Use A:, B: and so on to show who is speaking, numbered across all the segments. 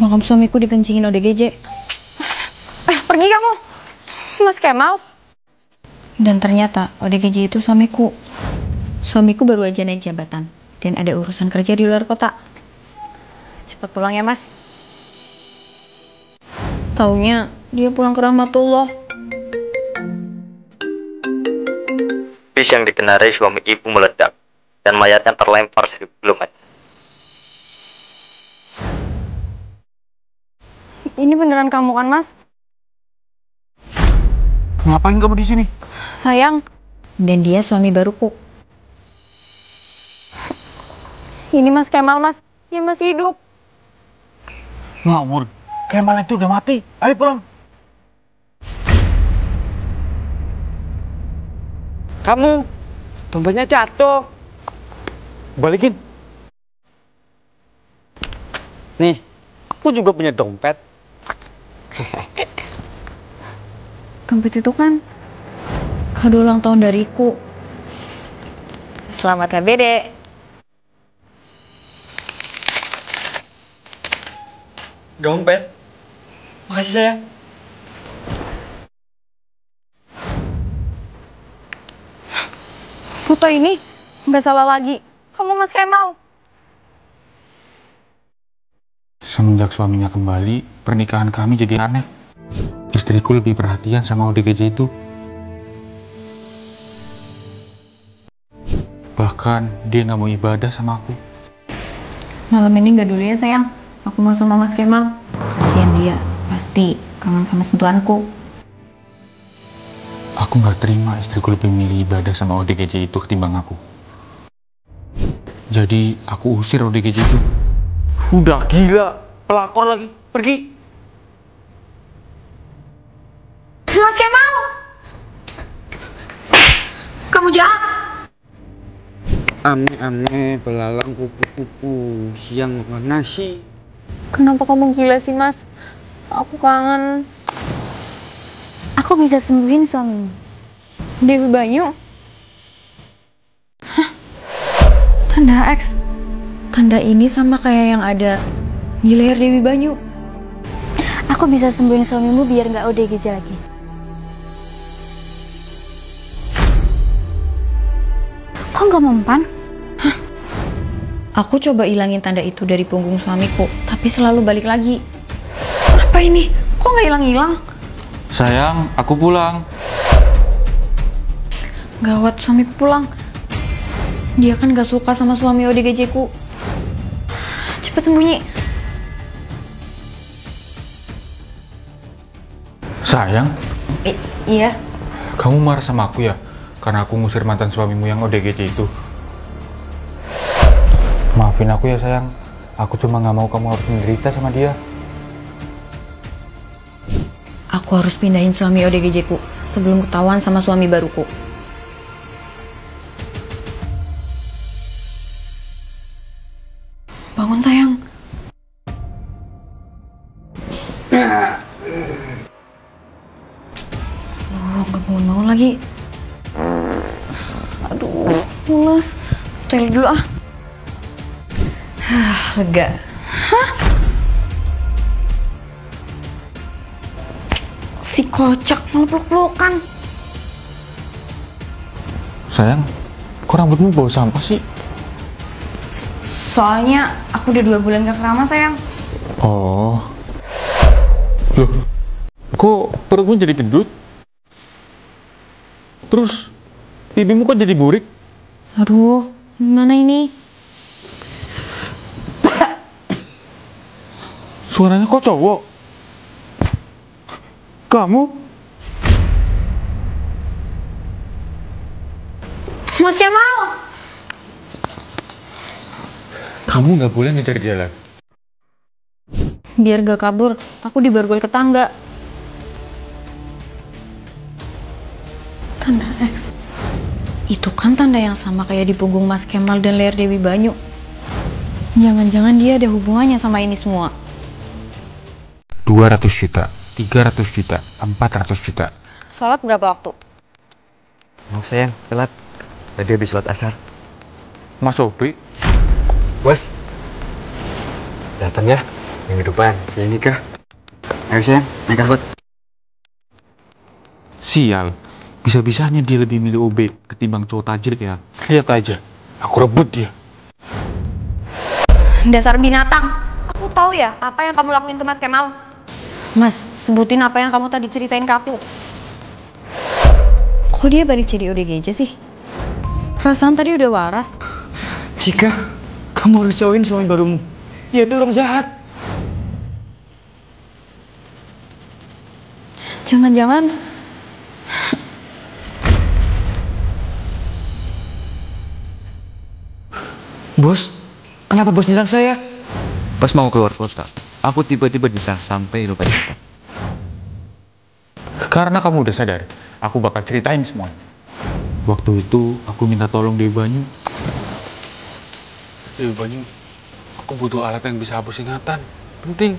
A: Makam suamiku dikencingin ODGJ.
B: Pergi kamu, Mas Kemal.
A: Dan ternyata ODGJ itu suamiku. Suamiku baru aja naik jabatan dan ada urusan kerja di luar kota.
B: Cepat pulang ya, Mas.
A: Taunya dia pulang ke rahmatullah.
C: Bis yang dikendarai suami ibu meledak dan mayatnya terlempar 1000 km.
B: Ini beneran kamu kan, Mas?
D: Ngapain kamu di sini?
B: Sayang,
A: Dan dia suami baruku.
B: ini Mas Kemal, Mas. Dia masih hidup.
D: Ngawur. Kemal itu udah mati. Ayo pulang.
E: Kamu, dompetnya jatuh.
D: Balikin.
E: Nih, aku juga punya dompet.
A: Dompet itu kan kado ulang tahun dariku.
B: Selamat ya, Dek.
E: Dompet? Makasih sayang.
B: Foto ini nggak salah lagi. Kamu Mas Kemal.
D: Semenjak suaminya kembali, pernikahan kami jadi aneh. Istriku lebih perhatian sama ODGJ itu. Bahkan dia nggak mau ibadah sama aku.
A: Malam ini nggak dulu ya sayang. Aku mau sama Mas Kemal. Kasihan dia, pasti kangen sama sentuhanku.
D: Aku nggak terima istriku lebih memilih ibadah sama ODGJ itu ketimbang aku. Jadi aku usir ODGJ itu.
E: Udah gila, pelakor lagi. Pergi.
B: Mas Kemal! Kamu jahat!
E: Ame-ame, belalang kupu-kupu, siang makan nasi.
B: Kenapa kamu gila sih, Mas? Aku kangen.
A: Aku bisa sembuhin suamimu.
B: Dewi Banyu?
A: Tanda X. Tanda ini sama kayak yang ada di leher Dewi Banyu.
F: Aku bisa sembuhin suamimu biar nggak ODGJ lagi. Kok nggak mempan?
A: Aku coba ilangin tanda itu dari punggung suamiku, tapi selalu balik lagi. Apa ini? Kok nggak hilang-hilang?
D: Sayang, aku pulang.
A: Gawat, suamiku pulang. Dia kan gak suka sama suami ODGJ ku. Cepet sembunyi.
D: Sayang,
A: Iya.
D: kamu marah sama aku ya? Karena aku ngusir mantan suamimu yang ODGJ itu. Maafin aku ya sayang. Aku cuma nggak mau kamu harus menderita sama dia.
A: Aku harus pindahin suami ODGJ ku sebelum ketahuan sama suami baruku. Bangun sayang. Nggak bangun-bangun lagi. Aduh, mules. Toilet dulu ah. Lega. Si kocak mau peluk-pelukan.
D: Sayang, kok rambutmu bau sampah sih?
A: Soalnya aku udah 2 bulan gak keramas sayang.
D: Oh. Loh, kok perutmu jadi gendut? Terus, pipimu kok jadi burik?
A: Aduh, gimana ini?
D: Suaranya kok cowok? Kamu?
B: Mas Kemal!
D: Kamu nggak boleh ngejar dia lagi.
A: Biar gak kabur, aku diborgol ke tangga. Tanda X. Itu kan tanda yang sama kayak di punggung Mas Kemal dan leher Dewi Banyu. Jangan-jangan dia ada hubungannya sama ini semua.
D: 200 juta, 300 juta, 400 juta.
B: Sholat berapa waktu?
E: Maaf sayang, telat. Tadi habis sholat asar.
D: Mas Sobri,
E: Bos, datang ya. Minggu depan saya nikah. Ayo sayang, nikah buat.
D: Sial, bisa-bisanya dia lebih milih OB ketimbang cowok tajir ya. Lihat aja, aku rebut dia.
A: Dasar binatang. Aku tahu ya apa yang kamu lakuin ke Mas Kemal. Mas, sebutin apa yang kamu tadi ceritain ke aku. Kok dia balik jadi ODGJ sih? Perasaan tadi udah waras.
E: Cika, kamu harus jauhin suami barumu. Dia itu orang jahat.
A: Jangan-jangan
E: Bos, kenapa bos nyerang saya? Pas mau keluar kota, aku tiba-tiba disang sampai lupa cerita.
D: Karena kamu udah sadar, aku bakal ceritain semuanya. Waktu itu aku minta tolong Dewi Banyu. Dewi Banyu, aku butuh alat yang bisa hapus ingatan. Penting.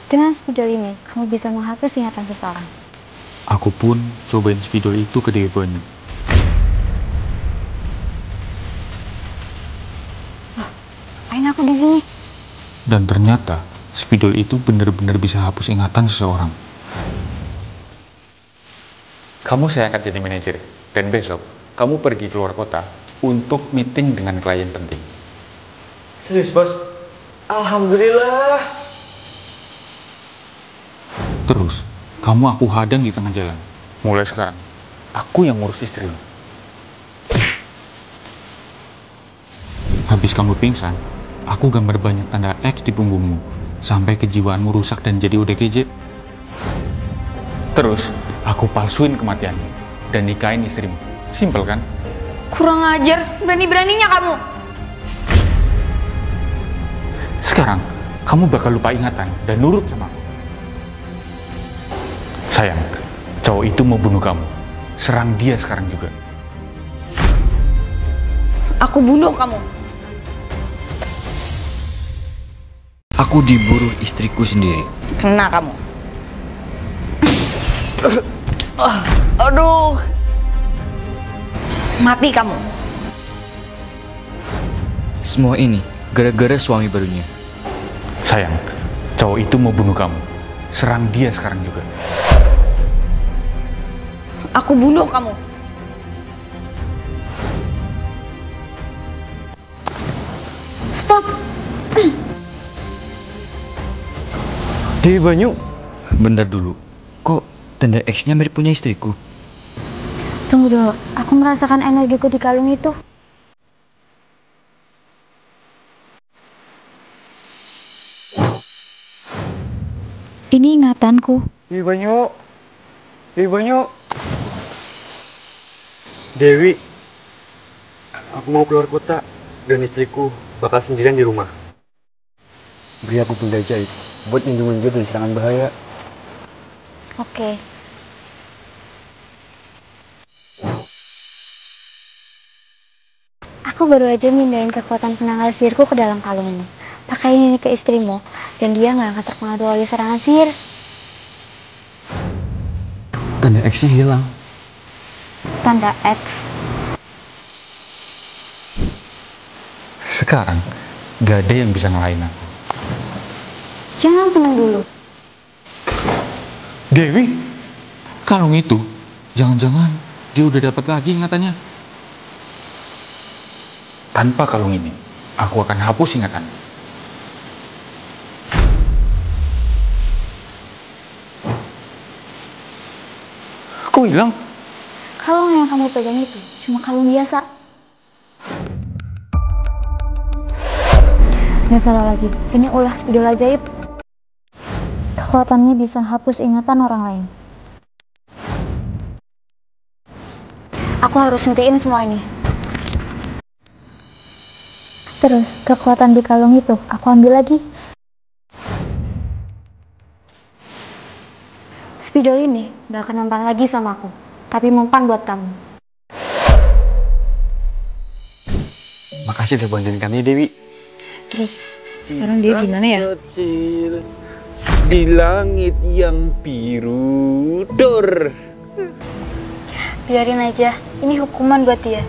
F: Dengan spidol ini, kamu bisa menghapus ingatan seseorang.
D: Aku pun cobain spidol itu ke Dewi Banyu.
F: Apain aku di sini?
D: Dan ternyata spidol itu benar-benar bisa hapus ingatan seseorang. Kamu saya akan jadi manajer, dan besok kamu pergi keluar kota untuk meeting dengan klien penting.
E: Serius bos? Alhamdulillah.
D: Terus, kamu aku hadang di tengah jalan. Mulai sekarang, aku yang ngurus istrimu. Habis kamu pingsan, aku gambar banyak tanda X di punggungmu, sampai kejiwaanmu rusak dan jadi ODGJ. Terus, aku palsuin kematianmu, dan nikahin istrimu. Simpel kan?
A: kurang ajar, berani-beraninya kamu.
D: Sekarang, kamu bakal lupa ingatan dan nurut sama aku. Sayang, cowok itu mau bunuh kamu. Serang dia sekarang juga.
A: Aku bunuh kamu.
G: Aku diburu istriku sendiri.
A: Kena kamu. Aduh. Mati kamu.
G: Semua ini gara-gara suami barunya.
D: Sayang, cowok itu mau bunuh kamu. Serang dia sekarang juga.
A: Aku bunuh kamu.
F: Stop!
E: Dewi Banyu,
G: Bentar dulu, kok tanda X-nya mirip punya istriku?
F: Tunggu dulu, aku merasakan energiku di kalung itu. Ini ingatanku.
E: Dewi Banyu, Dewi Banyu. Dewi, aku mau keluar kota dan istriku bakal sendirian di rumah. Beri aku benda ajaib buat lindungin dia dari serangan bahaya.
F: Oke. Aku baru aja mindahin kekuatan penangkal sihirku ke dalam kalung ini. Pakaiin ini ke istrimu, dan dia nggak akan terpengaruh oleh serangan sihir.
E: Tanda X-nya hilang.
F: Tanda X.
D: Sekarang, gak ada yang bisa ngalahin aku.
F: Jangan senang dulu.
D: Dewi, kalung itu, jangan-jangan dia udah dapat lagi ingatannya. Tanpa kalung ini, aku akan hapus ingatan. Kok hilang?
F: Kalung yang kamu pegang itu cuma kalung biasa. Nggak salah lagi, ini ulah spidol ajaib. Kekuatannya bisa hapus ingatan orang lain. Aku harus hentiin semua ini. Terus, kekuatan di kalung itu aku ambil lagi. Spidol ini gak akan mempan lagi sama aku, tapi mempan buat kamu.
E: Makasih udah bantuin kami, Dewi.
A: Terus sekarang dia gimana ya?
E: Kecil di langit yang biru, dor.
F: Biarin aja, ini hukuman buat dia.